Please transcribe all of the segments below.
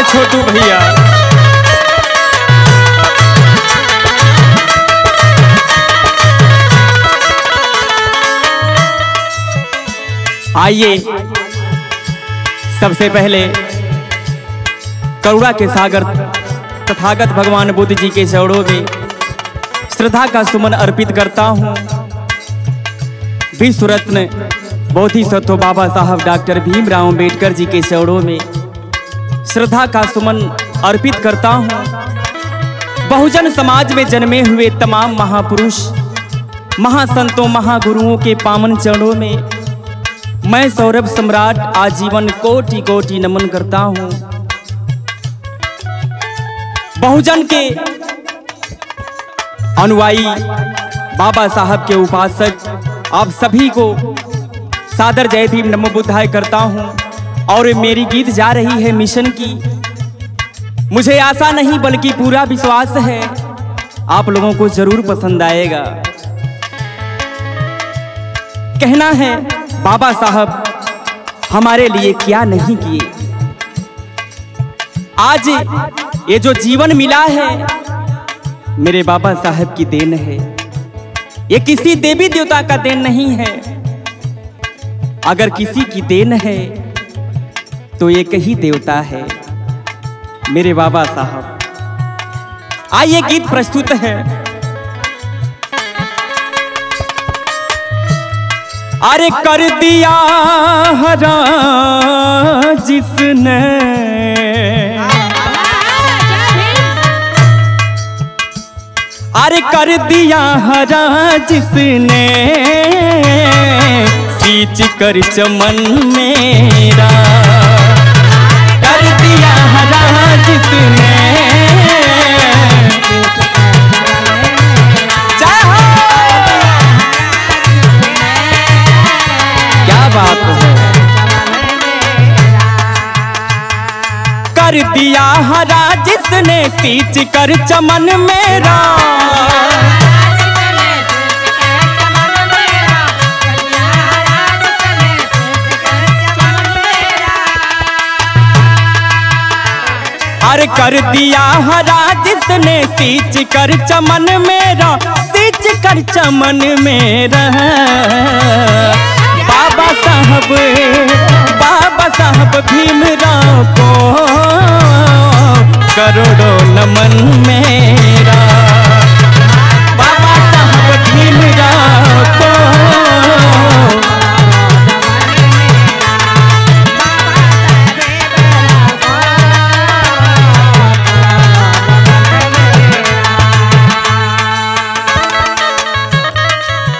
छोटू भैया। आइए सबसे पहले करुणा के सागर तथागत भगवान बुद्ध जी के चरणों में श्रद्धा का सुमन अर्पित करता हूँ। विश्व रत्न बोधिसत्व बाबा साहब डॉक्टर भीमराव अंबेडकर जी के चरणों में श्रद्धा का सुमन अर्पित करता हूँ। बहुजन समाज में जन्मे हुए तमाम महापुरुष महासंतों महागुरुओं के पावन चरणों में मैं सौरभ सम्राट आजीवन कोटि कोटि नमन करता हूँ। बहुजन के अनुयायी बाबा साहब के उपासक आप सभी को सादर जय भीम नमो बुद्धाय करता हूँ। और मेरी गीत जा रही है मिशन की। मुझे आशा नहीं बल्कि पूरा विश्वास है आप लोगों को जरूर पसंद आएगा। कहना है बाबा साहब हमारे लिए क्या नहीं किए। आज ये जो जीवन मिला है मेरे बाबा साहब की देन है। ये किसी देवी देवता का देन नहीं है। अगर किसी की देन है तो एक ही देवता है मेरे बाबा साहब। आइए गीत प्रस्तुत है। अरे कर दिया हरा जिसने अरे कर दिया हरा जिसने सींच कर चमन मेरा। कर दिया हरा जिसने क्या बात है। कर दिया हरा जिसने सींच कर चमन मेरा। अरे कर दिया हरा जिसने सींच कर चमन मेरा। सींच कर चमन मेरा। बाबा साहब भीमराव को करोड़ों नमन मेरा। बाबा साहब भीमराव को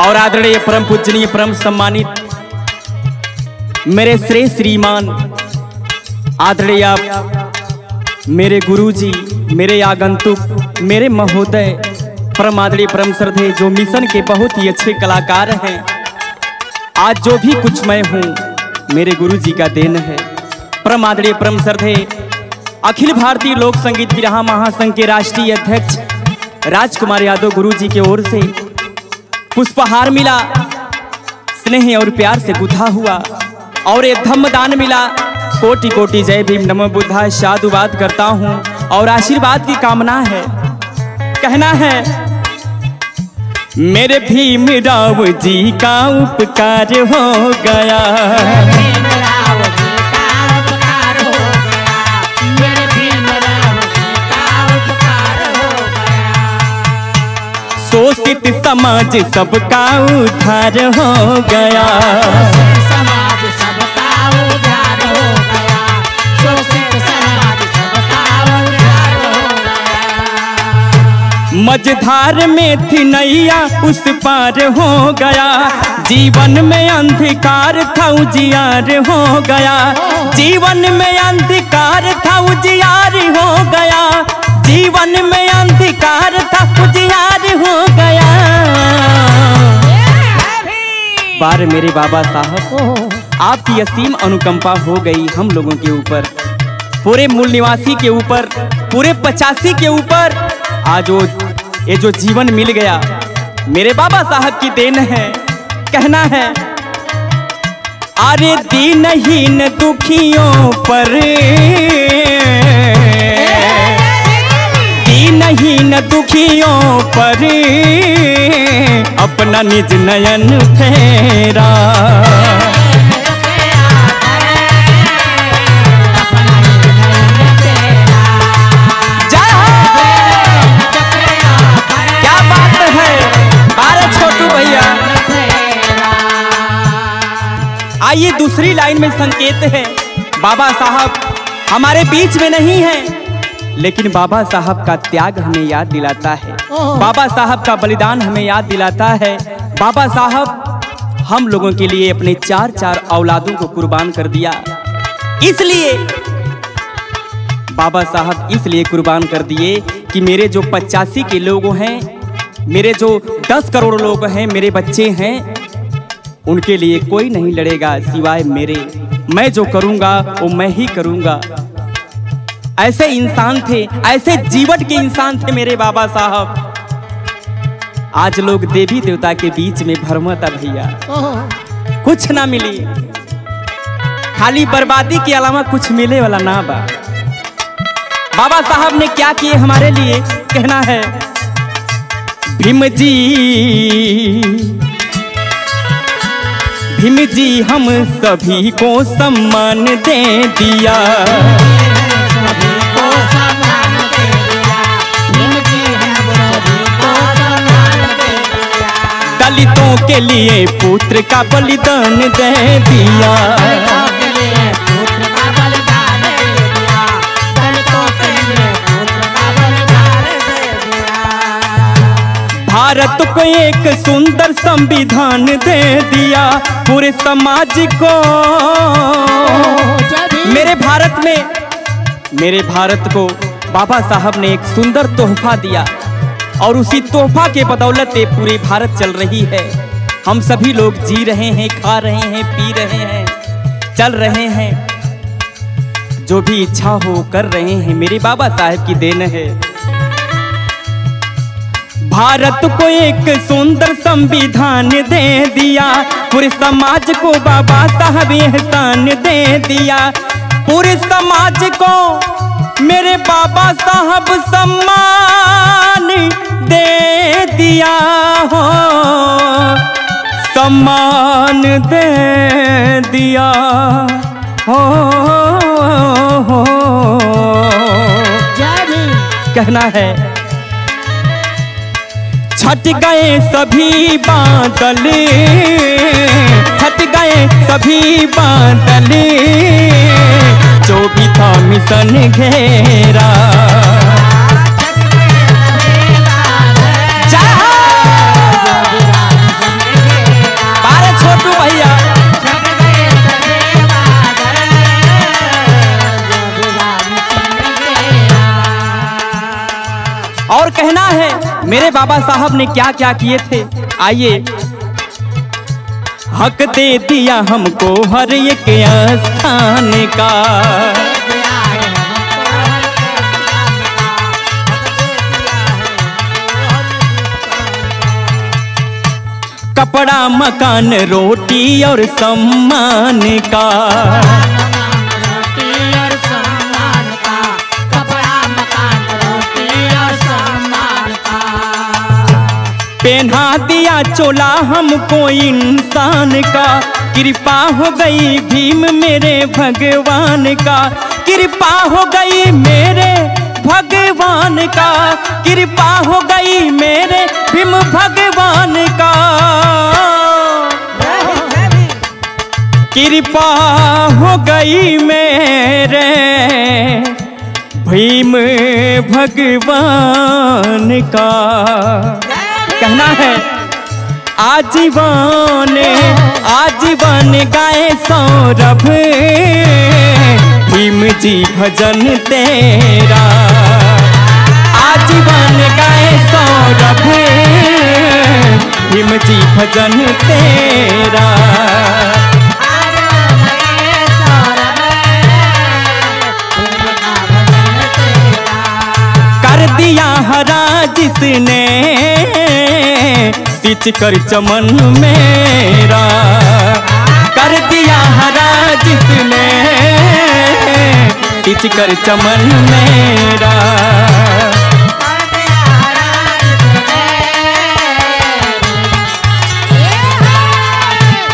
और आदरणीय परम पूजनीय परम सम्मानित मेरे श्रेष्ठ श्रीमान आदरणीय आप मेरे गुरुजी मेरे आगंतुक मेरे महोदय परम आदरणीय परम श्रद्धेय जो मिशन के बहुत ही अच्छे कलाकार हैं। आज जो भी कुछ मैं हूँ मेरे गुरुजी का देन है। परम आदरणीय परम श्रद्धेय अखिल भारतीय लोक संगीत विरहा महासंघ के राष्ट्रीय अध्यक्ष राजकुमार यादव गुरुजी की ओर से पुष्पहार मिला। स्नेह और प्यार से गुथा हुआ और एक धम्मदान मिला। कोटि कोटि जय भीम नमो बुद्धाय साधुवाद करता हूँ और आशीर्वाद की कामना है। कहना है मेरे भीमराव जी का उपकार हो गया। शोषित समाज सबका उद्धार हो गया। मझधार में थी नैया उस पार हो गया। जीवन में अंधकार था उजियार हो गया। जीवन में अंधकार था उजियार हो गया। जीवन में अंधकार था उजियार हो गया। बार मेरे बाबा साहब आपकी असीम अनुकंपा हो गई हम लोगों के ऊपर, पूरे मूल निवासी के ऊपर, पूरे 85 के ऊपर। आज ये जो जीवन मिल गया मेरे बाबा साहब की देन है। कहना है अरे दीनहीन दुखियों पर दीन दुखियों पर अपना निज नयन फेरा। क्या बात है, अरे छोटू भैया। आइए दूसरी लाइन में संकेत है, बाबा साहब हमारे बीच में नहीं है, लेकिन बाबा साहब का त्याग हमें याद दिलाता है, बाबा साहब का बलिदान हमें याद दिलाता है। बाबा साहब हम लोगों के लिए अपने 4 औलादों को कुर्बान कर दिया। इसलिए बाबा साहब इसलिए कुर्बान कर दिए कि मेरे जो 85 के लोग हैं, मेरे जो 10 करोड़ लोग हैं, मेरे बच्चे हैं, उनके लिए कोई नहीं लड़ेगा सिवाय मेरे। मैं जो करूंगा वो मैं ही करूंगा। ऐसे इंसान थे, ऐसे जीवन के इंसान थे मेरे बाबा साहब। आज लोग देवी देवता के बीच में भरमता भैया, कुछ ना मिली, खाली बर्बादी के अलावा कुछ मिले वाला ना बा। बाबा साहब ने क्या किए हमारे लिए, कहना है भीम जी हम सभी को सम्मान दे दिया। दलितों के लिए पुत्र का बलिदान दे दिया। भारत को एक सुंदर संविधान दे दिया, पूरे समाज को। मेरे भारत को बाबा साहब ने एक सुंदर तोहफा दिया, और उसी तोहफा के बदौलत पूरे भारत चल रही है। हम सभी लोग जी रहे हैं, खा रहे हैं, पी रहे हैं, चल रहे हैं, जो भी इच्छा हो कर रहे हैं, मेरे बाबा साहब की देन है। भारत को एक सुंदर संविधान दे दिया, पूरे समाज को बाबा साहब एहसान दे दिया। पूरे समाज को मेरे बाबा साहब सम्मान दे दिया हो, सम्मान दे दिया हो। कहना है छट गए सभी बादल, छट गए सभी बादल, जो भी था मिशन घेरा। अरे छोटू भैया, और कहना है मेरे बाबा साहब ने क्या क्या किए थे। आइए, हक दे दिया हमको हर एक स्थान का, कपड़ा मकान रोटी और सम्मान का। पहना दिया चोला हमको इंसान का, कृपा हो गई भीम मेरे भगवान का, कृपा हो गई मेरे भगवान का, कृपा हो गई मेरे भीम भगवान का, कृपा हो गई मेरे भीम भगवान का। कहना है आजीवन आजीवन गाए सौरभ, भीम जी भजन तेरा। आजीवन गाए सौरभ, भीम जी भजन तेरा। कर दिया हरा जिसने सिंच कर चमन मेरा, कर दिया हरा जिसने सिंच कर चमन मेरा।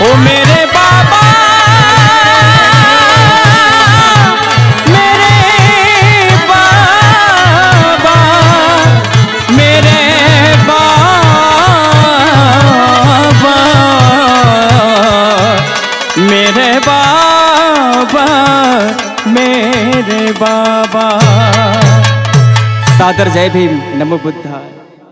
ओ मेरे बाबा मेरे बाबा मेरे बाबा। सादर जय भीम, नमो बुद्धाय।